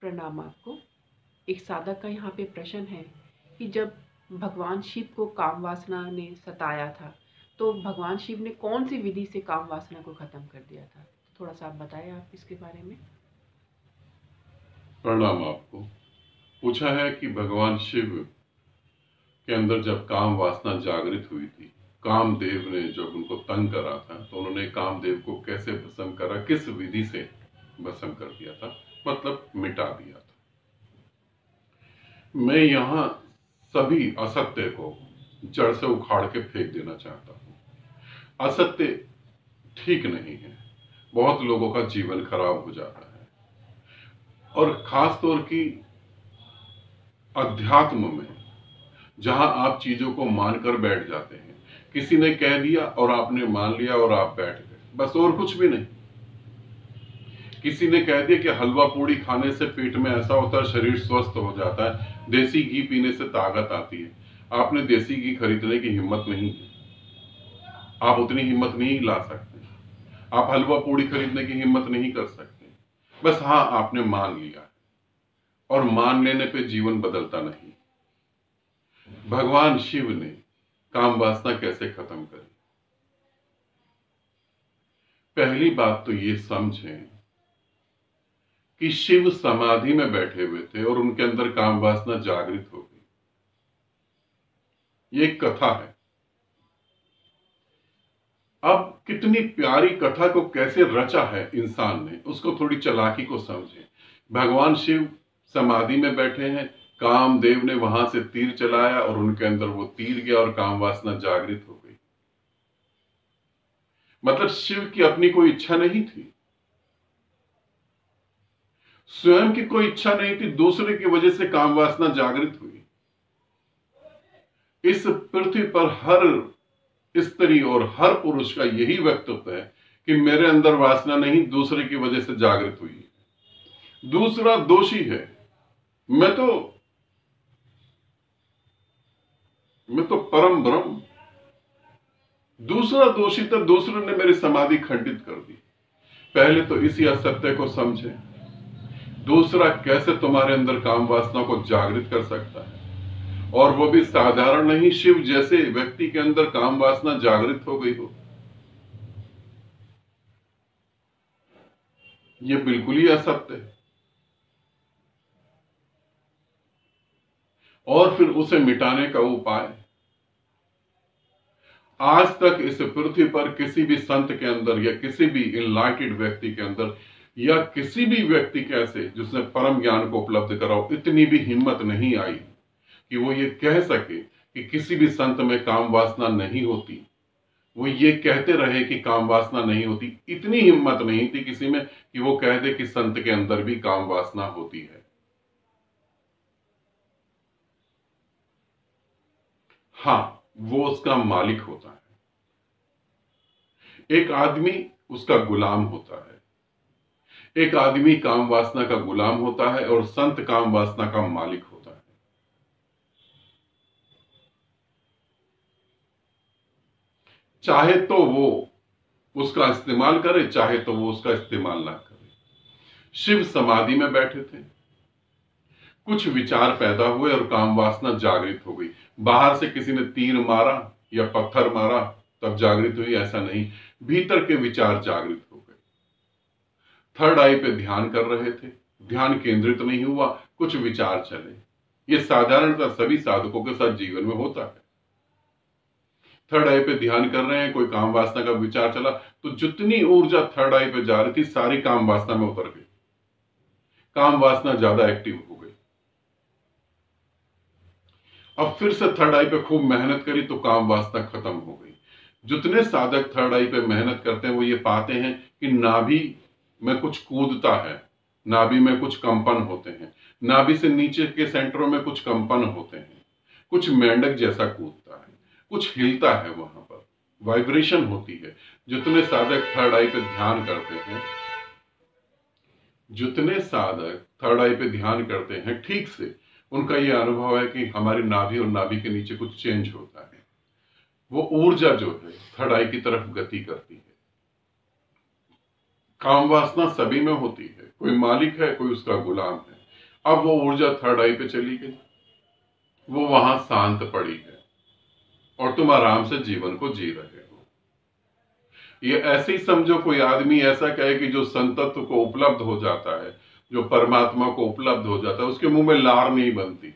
प्रणाम आपको। एक साधक का यहाँ पे प्रश्न है कि जब भगवान शिव को काम वासना ने सताया था, तो भगवान शिव ने कौन सी विधि से काम वासना को खत्म कर दिया था? थोड़ा सा आप बताएं आप इसके बारे में। प्रणाम आपको। पूछा है कि भगवान शिव के अंदर जब काम वासना जागृत हुई थी, कामदेव ने जब उनको तंग करा था, तो उन्होंने कामदेव को कैसे भस्म करा, किस विधि से भस्म कर दिया था, मतलब मिटा दिया था। मैं यहाँ सभी असत्य को जड़ से उखाड़ के फेंक देना चाहता हूँ। असत्य ठीक नहीं है, बहुत लोगों का जीवन खराब हो जाता है, और खास तौर की अध्यात्म में जहां आप चीजों को मानकर बैठ जाते हैं। किसी ने कह दिया और आपने मान लिया और आप बैठ गए, बस, और कुछ भी नहीं। किसी ने कह दिया कि हलवा पूड़ी खाने से पेट में ऐसा होता है, शरीर स्वस्थ हो जाता है, देसी घी पीने से ताकत आती है। आपने देसी घी खरीदने की हिम्मत नहीं है, आप उतनी हिम्मत नहीं ला सकते। आप हलवा पूड़ी खरीदने की हिम्मत नहीं कर सकते। बस हाँ, आपने मान लिया, और मान लेने पे जीवन बदलता नहीं। भगवान शिव ने काम वासना कैसे खत्म करी? पहली बात तो ये समझें कि शिव समाधि में बैठे हुए थे और उनके अंदर काम वासना जागृत हो गई। ये एक कथा है। अब कितनी प्यारी कथा को कैसे रचा है इंसान ने, उसको थोड़ी चालाकी को समझें। भगवान शिव समाधि में बैठे हैं, कामदेव ने वहां से तीर चलाया और उनके अंदर वो तीर गया और काम वासना जागृत हो गई। मतलब शिव की अपनी कोई इच्छा नहीं थी, स्वयं की कोई इच्छा नहीं थी, दूसरे की वजह से काम वासना जागृत हुई। इस पृथ्वी पर हर स्त्री और हर पुरुष का यही व्यक्तित्व है कि मेरे अंदर वासना नहीं, दूसरे की वजह से जागृत हुई है। दूसरा दोषी है। मैं तो परम ब्रह्म। दूसरा दोषी था, दूसरे ने मेरी समाधि खंडित कर दी। पहले तो इसी असत्य को समझे। दूसरा कैसे तुम्हारे अंदर काम वासना को जागृत कर सकता है, और वो भी साधारण नहीं, शिव जैसे व्यक्ति के अंदर काम वासना जागृत हो गई हो। ये बिल्कुल ही असत्य है। और फिर उसे मिटाने का उपाय, आज तक इस पृथ्वी पर किसी भी संत के अंदर या किसी भी इनलाइटेड व्यक्ति के अंदर या किसी भी व्यक्ति के ऐसे जिसने परम ज्ञान को उपलब्ध कराओ, इतनी भी हिम्मत नहीं आई कि वो ये कह सके कि किसी भी संत में काम वासना नहीं होती। वो ये कहते रहे कि काम वासना नहीं होती। इतनी हिम्मत नहीं थी किसी में कि वो कह दे कि संत के अंदर भी काम वासना होती है। हाँ, वो उसका मालिक होता है। एक आदमी उसका गुलाम होता है। एक आदमी काम वासना का गुलाम होता है और संत काम वासना का मालिक होता है। चाहे तो वो उसका इस्तेमाल करे, चाहे तो वो उसका इस्तेमाल ना करे। शिव समाधि में बैठे थे, कुछ विचार पैदा हुए और काम वासना जागृत हो गई। बाहर से किसी ने तीर मारा या पत्थर मारा तब जागृत हुई, ऐसा नहीं, भीतर के विचार जागृत हो गए। थर्ड आई पे ध्यान कर रहे थे, ध्यान केंद्रित नहीं हुआ, कुछ विचार चले। ये साधारणतः सभी साधकों के साथ जीवन में होता है। थर्ड आई पे ध्यान कर रहे हैं, कोई काम वासना का विचार चला, तो जितनी ऊर्जा थर्ड आई पे जा रही थी सारी काम वासना में उतर गई। काम वासना ज्यादा एक्टिव हो गई। अब फिर से थर्ड आई पे खूब मेहनत करी तो काम वासना खत्म हो गई। जितने साधक थर्ड आई पे मेहनत करते हैं वो ये पाते हैं कि नाभि में कुछ कूदता है, नाभि में कुछ कंपन होते हैं, नाभि से नीचे के सेंटरों में कुछ कंपन होते हैं, कुछ मेंढक जैसा कूदता है, कुछ हिलता है, वहां पर वाइब्रेशन होती है। जितने साधक थर्ड आई पे ध्यान करते हैं, जितने साधक थर्ड आई पे ध्यान करते हैं ठीक से, उनका यह अनुभव है कि हमारी नाभि और नाभि के नीचे कुछ चेंज होता है। वो ऊर्जा जो है थर्ड आई की तरफ गति करती है। काम वासना सभी में होती है, कोई मालिक है, कोई उसका गुलाम है। अब वो ऊर्जा थर्ड आई पे चली गई, वो वहां शांत पड़ी है और तुम आराम से जीवन को जी रहे हो। ये ऐसे ही समझो, कोई आदमी ऐसा कहे कि जो संतत्व को उपलब्ध हो जाता है, जो परमात्मा को उपलब्ध हो जाता है, उसके मुंह में लार नहीं बनती।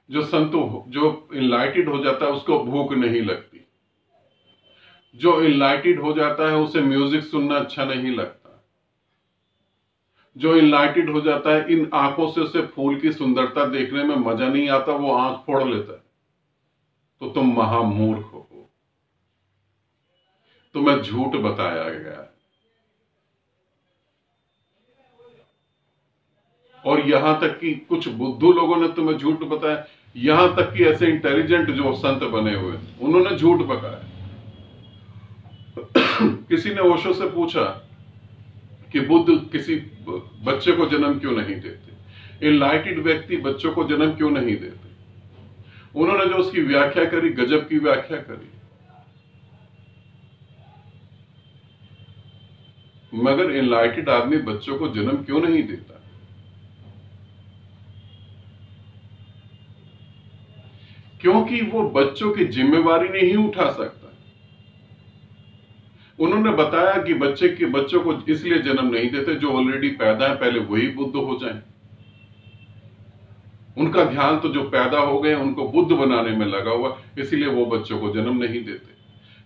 जो इनलाइटेड हो जाता है उसको भूख नहीं लगती। जो इनलाइटेड हो जाता है उसे म्यूजिक सुनना अच्छा नहीं लगता। जो इनलाइटेड हो जाता है, इन आंखों से उसे फूल की सुंदरता देखने में मजा नहीं आता, वो आंख फोड़ लेता है। तो तुम महामूर्ख हो, तुम्हें झूठ बताया गया है। और यहां तक कि कुछ बुद्धू लोगों ने तुम्हें झूठ बताया, यहां तक कि ऐसे इंटेलिजेंट जो संत बने हुए उन्होंने झूठ बताया। किसी ने ओशो से पूछा कि बुद्ध किसी बच्चे को जन्म क्यों नहीं देते, इनलाइटेड व्यक्ति बच्चों को जन्म क्यों नहीं देते। उन्होंने जो उसकी व्याख्या करी, गजब की व्याख्या करी। मगर इनलाइटेड आदमी बच्चों को जन्म क्यों नहीं देता? क्योंकि वो बच्चों की जिम्मेवारी नहीं उठा सकता। उन्होंने बताया कि बच्चों को इसलिए जन्म नहीं देते जो ऑलरेडी पैदा है, पहले वही बुद्ध हो जाएं। उनका ध्यान तो जो पैदा हो गए उनको बुद्ध बनाने में लगा हुआ, इसीलिए वो बच्चों को जन्म नहीं देते।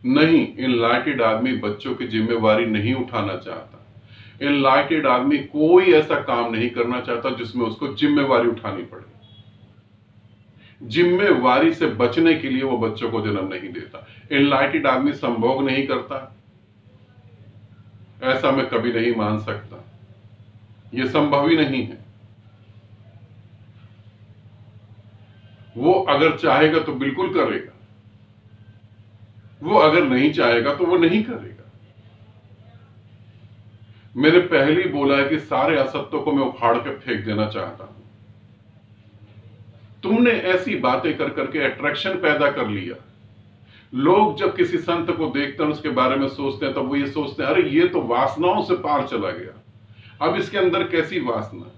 नहीं, इनलाइटेड आदमी बच्चों की जिम्मेवारी नहीं उठाना चाहता। इनलाइटेड आदमी कोई ऐसा काम नहीं करना चाहता जिसमें उसको जिम्मेवारी उठानी पड़े। जिम्मेवारी से बचने के लिए वो बच्चों को जन्म नहीं देता। इनलाइटेड आदमी संभोग नहीं करता, ऐसा मैं कभी नहीं मान सकता, यह संभव ही नहीं है। वो अगर चाहेगा तो बिल्कुल करेगा, वो अगर नहीं चाहेगा तो वो नहीं करेगा। मैंने पहले ही बोला है कि सारे असत्यों को मैं उखाड़ के फेंक देना चाहता हूं। तुमने ऐसी बातें कर करके अट्रैक्शन पैदा कर लिया। लोग जब किसी संत को देखते हैं, उसके बारे में सोचते हैं, तब वो ये सोचते हैं, अरे ये तो वासनाओं से पार चला गया, अब इसके अंदर कैसी वासना।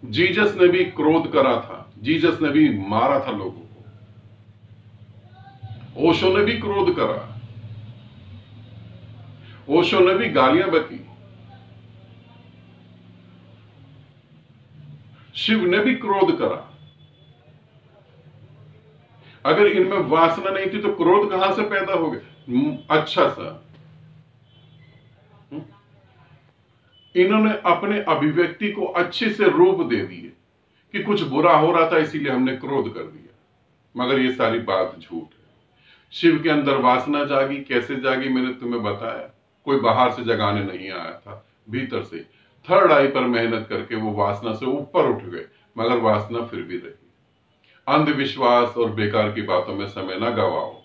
जीसस ने भी क्रोध करा था, जीसस ने भी मारा था लोगों को, ओशो ने भी क्रोध करा, ओशो ने भी गालियां बकी, शिव ने भी क्रोध करा। अगर इनमें वासना नहीं थी तो क्रोध कहां से पैदा हो गया? अच्छा सा इन्होंने अपने अभिव्यक्ति को अच्छे से रूप दे दिए कि कुछ बुरा हो रहा था इसीलिए हमने क्रोध कर दिया, मगर ये सारी बात झूठ है। शिव के अंदर वासना जागी, कैसे जागी मैंने तुम्हें बताया। कोई बाहर से जगाने नहीं आया था, भीतर से थर्ड आई पर मेहनत करके वो वासना से ऊपर उठ गए, मगर वासना फिर भी रही। अंधविश्वास और बेकार की बातों में समय ना गवाओ।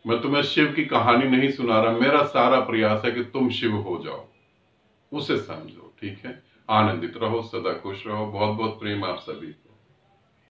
मैं तुम्हें शिव की कहानी नहीं सुना रहा, मेरा सारा प्रयास है कि तुम शिव हो जाओ, उसे समझो। ठीक है, आनंदित रहो, सदा खुश रहो। बहुत बहुत प्रेम आप सभी।